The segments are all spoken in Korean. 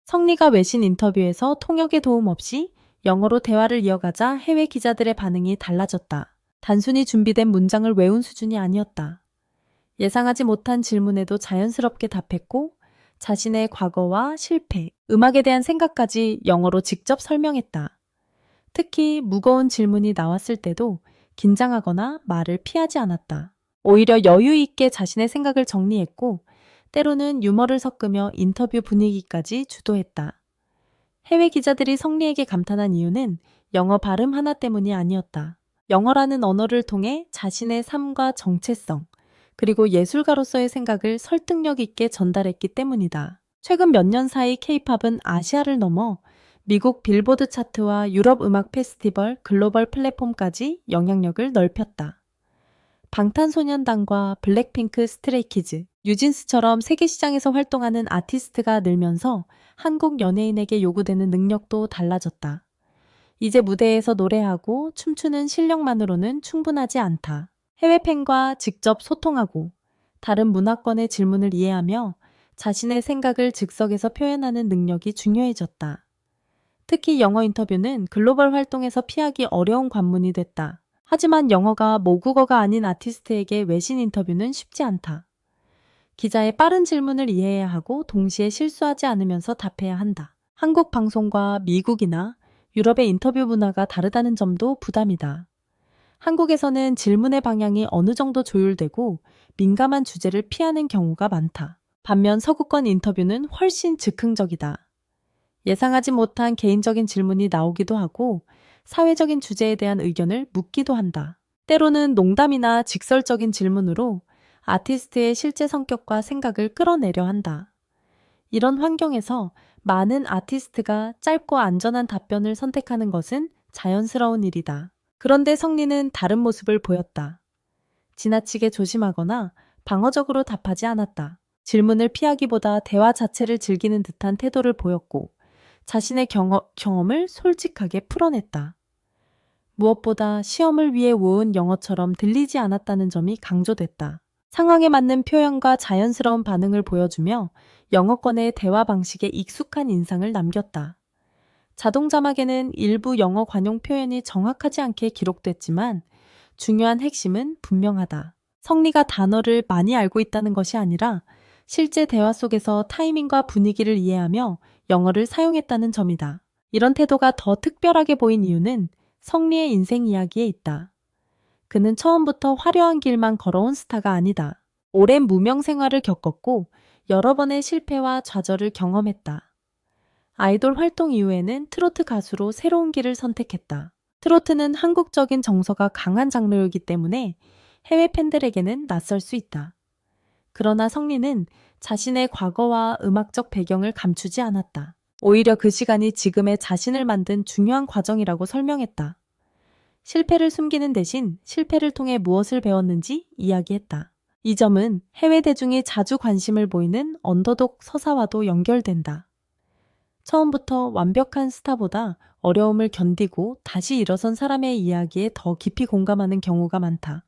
성리가 외신 인터뷰에서 통역의 도움 없이 영어로 대화를 이어가자 해외 기자들의 반응이 달라졌다. 단순히 준비된 문장을 외운 수준이 아니었다. 예상하지 못한 질문에도 자연스럽게 답했고 자신의 과거와 실패, 음악에 대한 생각까지 영어로 직접 설명했다. 특히 무거운 질문이 나왔을 때도 긴장하거나 말을 피하지 않았다. 오히려 여유 있게 자신의 생각을 정리했고 때로는 유머를 섞으며 인터뷰 분위기까지 주도했다. 해외 기자들이 성리에게 감탄한 이유는 영어 발음 하나 때문이 아니었다. 영어라는 언어를 통해 자신의 삶과 정체성, 그리고 예술가로서의 생각을 설득력 있게 전달했기 때문이다. 최근 몇 년 사이 케이팝은 아시아를 넘어 미국 빌보드 차트와 유럽 음악 페스티벌, 글로벌 플랫폼까지 영향력을 넓혔다. 방탄소년단과 블랙핑크, 스트레이키즈, 뉴진스처럼 세계 시장에서 활동하는 아티스트가 늘면서 한국 연예인에게 요구되는 능력도 달라졌다. 이제 무대에서 노래하고 춤추는 실력만으로는 충분하지 않다. 해외 팬과 직접 소통하고 다른 문화권의 질문을 이해하며 자신의 생각을 즉석에서 표현하는 능력이 중요해졌다. 특히 영어 인터뷰는 글로벌 활동에서 피하기 어려운 관문이 됐다. 하지만 영어가 모국어가 아닌 아티스트에게 외신 인터뷰는 쉽지 않다. 기자의 빠른 질문을 이해해야 하고 동시에 실수하지 않으면서 답해야 한다. 한국 방송과 미국이나 유럽의 인터뷰 문화가 다르다는 점도 부담이다. 한국에서는 질문의 방향이 어느 정도 조율되고 민감한 주제를 피하는 경우가 많다. 반면 서구권 인터뷰는 훨씬 즉흥적이다. 예상하지 못한 개인적인 질문이 나오기도 하고 사회적인 주제에 대한 의견을 묻기도 한다. 때로는 농담이나 직설적인 질문으로 아티스트의 실제 성격과 생각을 끌어내려 한다. 이런 환경에서 많은 아티스트가 짧고 안전한 답변을 선택하는 것은 자연스러운 일이다. 그런데 성리는 다른 모습을 보였다. 지나치게 조심하거나 방어적으로 답하지 않았다. 질문을 피하기보다 대화 자체를 즐기는 듯한 태도를 보였고 자신의 경험을 솔직하게 풀어냈다. 무엇보다 시험을 위해 외운 영어처럼 들리지 않았다는 점이 강조됐다. 상황에 맞는 표현과 자연스러운 반응을 보여주며 영어권의 대화 방식에 익숙한 인상을 남겼다. 자동 자막에는 일부 영어 관용 표현이 정확하지 않게 기록됐지만 중요한 핵심은 분명하다. 성리가 단어를 많이 알고 있다는 것이 아니라 실제 대화 속에서 타이밍과 분위기를 이해하며 영어를 사용했다는 점이다. 이런 태도가 더 특별하게 보인 이유는 성리의 인생 이야기에 있다. 그는 처음부터 화려한 길만 걸어온 스타가 아니다. 오랜 무명 생활을 겪었고 여러 번의 실패와 좌절을 경험했다. 아이돌 활동 이후에는 트로트 가수로 새로운 길을 선택했다. 트로트는 한국적인 정서가 강한 장르이기 때문에 해외 팬들에게는 낯설 수 있다. 그러나 성리는 자신의 과거와 음악적 배경을 감추지 않았다. 오히려 그 시간이 지금의 자신을 만든 중요한 과정이라고 설명했다. 실패를 숨기는 대신 실패를 통해 무엇을 배웠는지 이야기했다. 이 점은 해외 대중이 자주 관심을 보이는 언더독 서사와도 연결된다. 처음부터 완벽한 스타보다 어려움을 견디고 다시 일어선 사람의 이야기에 더 깊이 공감하는 경우가 많다.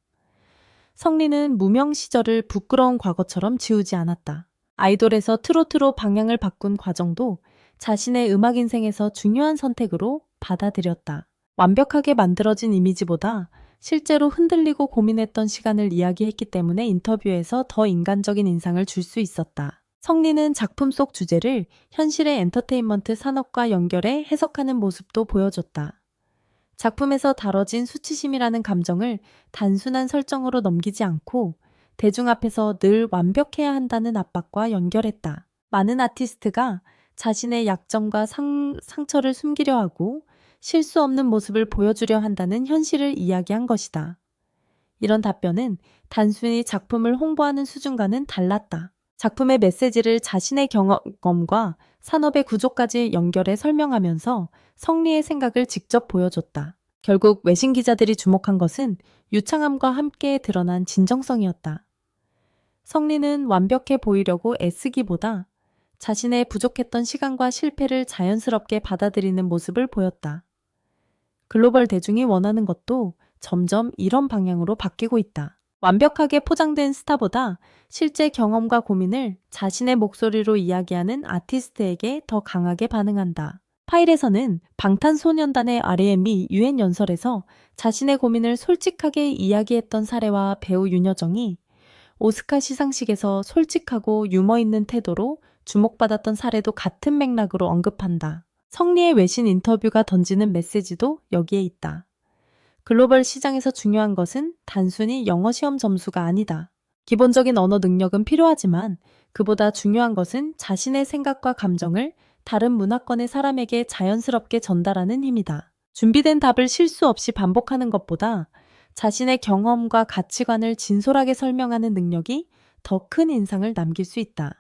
성리는 무명 시절을 부끄러운 과거처럼 지우지 않았다. 아이돌에서 트로트로 방향을 바꾼 과정도 자신의 음악 인생에서 중요한 선택으로 받아들였다. 완벽하게 만들어진 이미지보다 실제로 흔들리고 고민했던 시간을 이야기했기 때문에 인터뷰에서 더 인간적인 인상을 줄 수 있었다. 성리는 작품 속 주제를 현실의 엔터테인먼트 산업과 연결해 해석하는 모습도 보여줬다. 작품에서 다뤄진 수치심이라는 감정을 단순한 설정으로 넘기지 않고 대중 앞에서 늘 완벽해야 한다는 압박과 연결했다. 많은 아티스트가 자신의 약점과 상처를 숨기려 하고 실수 없는 모습을 보여주려 한다는 현실을 이야기한 것이다. 이런 답변은 단순히 작품을 홍보하는 수준과는 달랐다. 작품의 메시지를 자신의 경험과 산업의 구조까지 연결해 설명하면서 성리의 생각을 직접 보여줬다. 결국 외신 기자들이 주목한 것은 유창함과 함께 드러난 진정성이었다. 성리는 완벽해 보이려고 애쓰기보다 자신의 부족했던 시간과 실패를 자연스럽게 받아들이는 모습을 보였다. 글로벌 대중이 원하는 것도 점점 이런 방향으로 바뀌고 있다. 완벽하게 포장된 스타보다 실제 경험과 고민을 자신의 목소리로 이야기하는 아티스트에게 더 강하게 반응한다. 파일에서는 방탄소년단의 R&B 유엔 연설에서 자신의 고민을 솔직하게 이야기했던 사례와 배우 윤여정이 오스카 시상식에서 솔직하고 유머 있는 태도로 주목받았던 사례도 같은 맥락으로 언급한다. 성리의 외신 인터뷰가 던지는 메시지도 여기에 있다. 글로벌 시장에서 중요한 것은 단순히 영어 시험 점수가 아니다. 기본적인 언어 능력은 필요하지만 그보다 중요한 것은 자신의 생각과 감정을 다른 문화권의 사람에게 자연스럽게 전달하는 힘이다. 준비된 답을 실수 없이 반복하는 것보다 자신의 경험과 가치관을 진솔하게 설명하는 능력이 더 큰 인상을 남길 수 있다.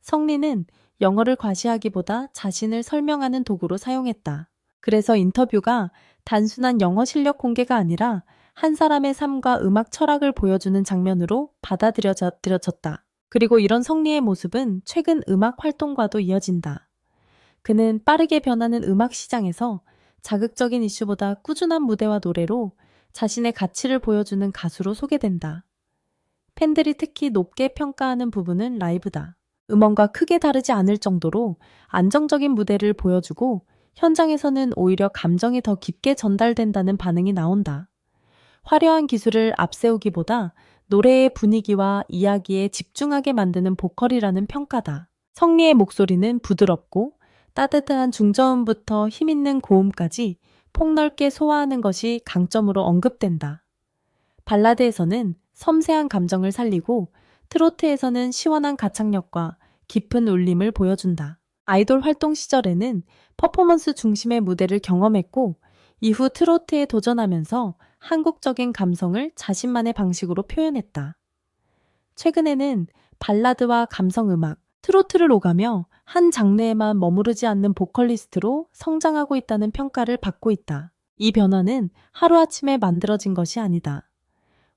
성리는 영어를 과시하기보다 자신을 설명하는 도구로 사용했다. 그래서 인터뷰가 단순한 영어 실력 공개가 아니라 한 사람의 삶과 음악 철학을 보여주는 장면으로 받아들여졌다. 그리고 이런 성리의 모습은 최근 음악 활동과도 이어진다. 그는 빠르게 변하는 음악 시장에서 자극적인 이슈보다 꾸준한 무대와 노래로 자신의 가치를 보여주는 가수로 소개된다. 팬들이 특히 높게 평가하는 부분은 라이브다. 음원과 크게 다르지 않을 정도로 안정적인 무대를 보여주고 현장에서는 오히려 감정이 더 깊게 전달된다는 반응이 나온다. 화려한 기술을 앞세우기보다 노래의 분위기와 이야기에 집중하게 만드는 보컬이라는 평가다. 성리의 목소리는 부드럽고 따뜻한 중저음부터 힘있는 고음까지 폭넓게 소화하는 것이 강점으로 언급된다. 발라드에서는 섬세한 감정을 살리고 트로트에서는 시원한 가창력과 깊은 울림을 보여준다. 아이돌 활동 시절에는 퍼포먼스 중심의 무대를 경험했고 이후 트로트에 도전하면서 한국적인 감성을 자신만의 방식으로 표현했다. 최근에는 발라드와 감성음악, 트로트를 오가며 한 장르에만 머무르지 않는 보컬리스트로 성장하고 있다는 평가를 받고 있다. 이 변화는 하루아침에 만들어진 것이 아니다.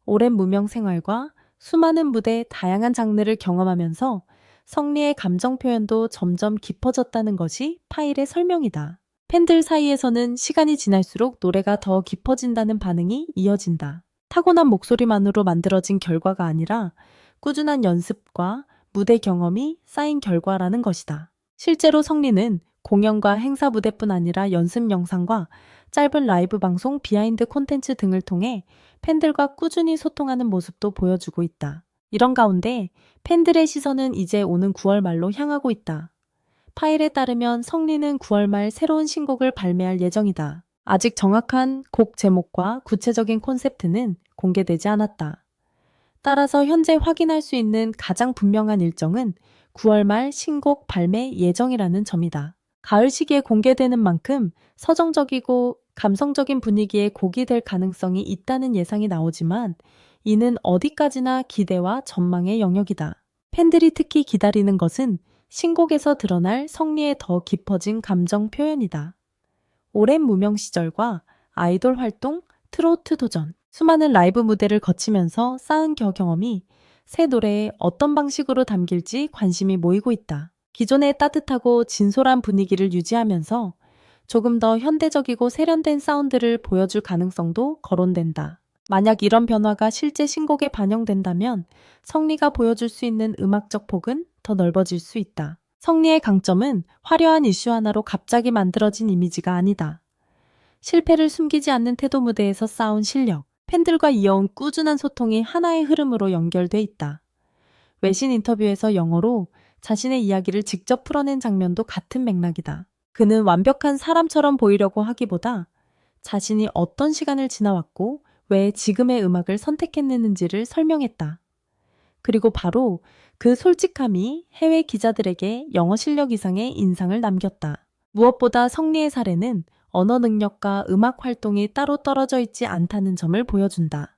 오랜 무명 생활과 수많은 무대, 다양한 장르를 경험하면서 성리의 감정 표현도 점점 깊어졌다는 것이 파일의 설명이다. 팬들 사이에서는 시간이 지날수록 노래가 더 깊어진다는 반응이 이어진다. 타고난 목소리만으로 만들어진 결과가 아니라 꾸준한 연습과 무대 경험이 쌓인 결과라는 것이다. 실제로 성리는 공연과 행사 무대뿐 아니라 연습 영상과 짧은 라이브 방송, 비하인드 콘텐츠 등을 통해 팬들과 꾸준히 소통하는 모습도 보여주고 있다. 이런 가운데 팬들의 시선은 이제 오는 9월 말로 향하고 있다. 파일에 따르면 성리는 9월 말 새로운 신곡을 발매할 예정이다. 아직 정확한 곡 제목과 구체적인 콘셉트는 공개되지 않았다. 따라서 현재 확인할 수 있는 가장 분명한 일정은 9월 말 신곡 발매 예정이라는 점이다. 가을 시기에 공개되는 만큼 서정적이고 감성적인 분위기의 곡이 될 가능성이 있다는 예상이 나오지만 이는 어디까지나 기대와 전망의 영역이다. 팬들이 특히 기다리는 것은 신곡에서 드러날 성리의 더 깊어진 감정 표현이다. 오랜 무명 시절과 아이돌 활동, 트로트 도전, 수많은 라이브 무대를 거치면서 쌓은 경험이 새 노래에 어떤 방식으로 담길지 관심이 모이고 있다. 기존의 따뜻하고 진솔한 분위기를 유지하면서 조금 더 현대적이고 세련된 사운드를 보여줄 가능성도 거론된다. 만약 이런 변화가 실제 신곡에 반영된다면 성리가 보여줄 수 있는 음악적 폭은 더 넓어질 수 있다. 성리의 강점은 화려한 이슈 하나로 갑자기 만들어진 이미지가 아니다. 실패를 숨기지 않는 태도 무대에서 쌓은 실력, 팬들과 이어온 꾸준한 소통이 하나의 흐름으로 연결돼 있다. 외신 인터뷰에서 영어로 자신의 이야기를 직접 풀어낸 장면도 같은 맥락이다. 그는 완벽한 사람처럼 보이려고 하기보다 자신이 어떤 시간을 지나왔고 왜 지금의 음악을 선택했는지를 설명했다. 그리고 바로 그 솔직함이 해외 기자들에게 영어 실력 이상의 인상을 남겼다. 무엇보다 성리의 사례는 언어 능력과 음악 활동이 따로 떨어져 있지 않다는 점을 보여준다.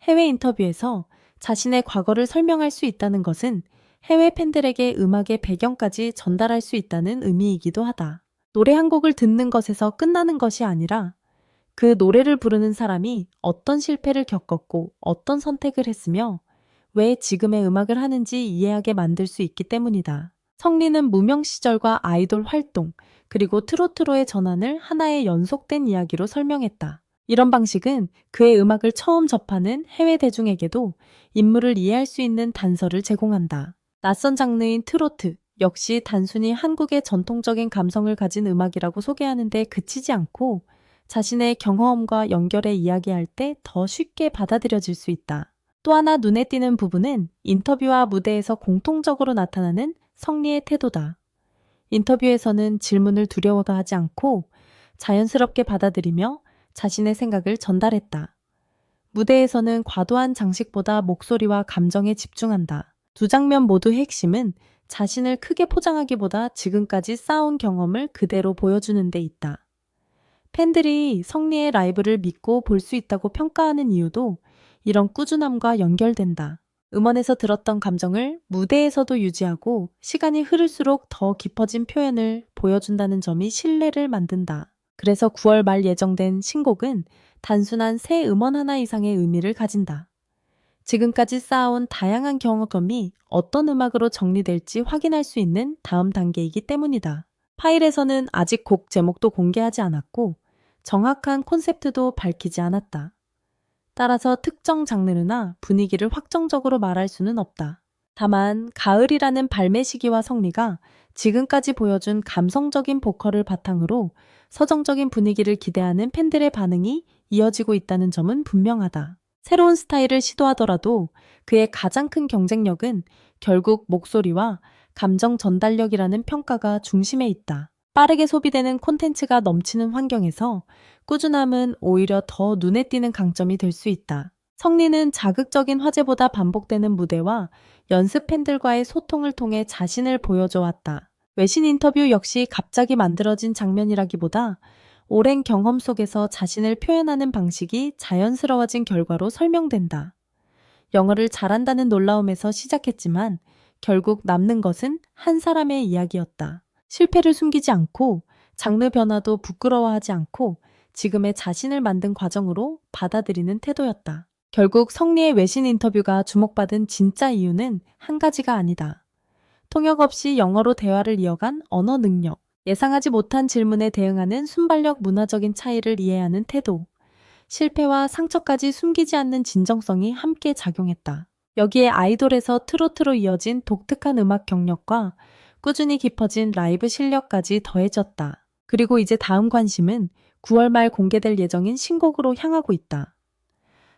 해외 인터뷰에서 자신의 과거를 설명할 수 있다는 것은 해외 팬들에게 음악의 배경까지 전달할 수 있다는 의미이기도 하다. 노래 한 곡을 듣는 것에서 끝나는 것이 아니라 그 노래를 부르는 사람이 어떤 실패를 겪었고 어떤 선택을 했으며 왜 지금의 음악을 하는지 이해하게 만들 수 있기 때문이다. 성리는 무명 시절과 아이돌 활동, 그리고 트로트로의 전환을 하나의 연속된 이야기로 설명했다. 이런 방식은 그의 음악을 처음 접하는 해외 대중에게도 인물을 이해할 수 있는 단서를 제공한다. 낯선 장르인 트로트 역시 단순히 한국의 전통적인 감성을 가진 음악이라고 소개하는데 그치지 않고 자신의 경험과 연결해 이야기할 때 더 쉽게 받아들여질 수 있다. 또 하나 눈에 띄는 부분은 인터뷰와 무대에서 공통적으로 나타나는 성리의 태도다. 인터뷰에서는 질문을 두려워하지 않고 자연스럽게 받아들이며 자신의 생각을 전달했다. 무대에서는 과도한 장식보다 목소리와 감정에 집중한다. 두 장면 모두의 핵심은 자신을 크게 포장하기보다 지금까지 쌓아온 경험을 그대로 보여주는 데 있다. 팬들이 성리의 라이브를 믿고 볼 수 있다고 평가하는 이유도 이런 꾸준함과 연결된다. 음원에서 들었던 감정을 무대에서도 유지하고 시간이 흐를수록 더 깊어진 표현을 보여준다는 점이 신뢰를 만든다. 그래서 9월 말 예정된 신곡은 단순한 새 음원 하나 이상의 의미를 가진다. 지금까지 쌓아온 다양한 경험이 어떤 음악으로 정리될지 확인할 수 있는 다음 단계이기 때문이다. 파일에서는 아직 곡 제목도 공개하지 않았고 정확한 콘셉트도 밝히지 않았다. 따라서 특정 장르나 분위기를 확정적으로 말할 수는 없다. 다만 가을이라는 발매 시기와 성리가 지금까지 보여준 감성적인 보컬을 바탕으로 서정적인 분위기를 기대하는 팬들의 반응이 이어지고 있다는 점은 분명하다. 새로운 스타일을 시도하더라도 그의 가장 큰 경쟁력은 결국 목소리와 감정 전달력이라는 평가가 중심에 있다. 빠르게 소비되는 콘텐츠가 넘치는 환경에서 꾸준함은 오히려 더 눈에 띄는 강점이 될 수 있다. 성리는 자극적인 화제보다 반복되는 무대와 연습 팬들과의 소통을 통해 자신을 보여줘 왔다. 외신 인터뷰 역시 갑자기 만들어진 장면이라기보다 오랜 경험 속에서 자신을 표현하는 방식이 자연스러워진 결과로 설명된다. 영어를 잘한다는 놀라움에서 시작했지만 결국 남는 것은 한 사람의 이야기였다. 실패를 숨기지 않고 장르 변화도 부끄러워하지 않고 지금의 자신을 만든 과정으로 받아들이는 태도였다. 결국 성리의 외신 인터뷰가 주목받은 진짜 이유는 한 가지가 아니다. 통역 없이 영어로 대화를 이어간 언어 능력, 예상하지 못한 질문에 대응하는 순발력, 문화적인 차이를 이해하는 태도, 실패와 상처까지 숨기지 않는 진정성이 함께 작용했다. 여기에 아이돌에서 트로트로 이어진 독특한 음악 경력과 꾸준히 깊어진 라이브 실력까지 더해졌다. 그리고 이제 다음 관심은 9월 말 공개될 예정인 신곡으로 향하고 있다.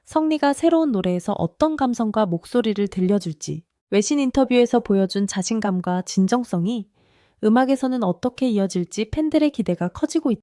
성리가 새로운 노래에서 어떤 감성과 목소리를 들려줄지, 외신 인터뷰에서 보여준 자신감과 진정성이 음악에서는 어떻게 이어질지 팬들의 기대가 커지고 있다.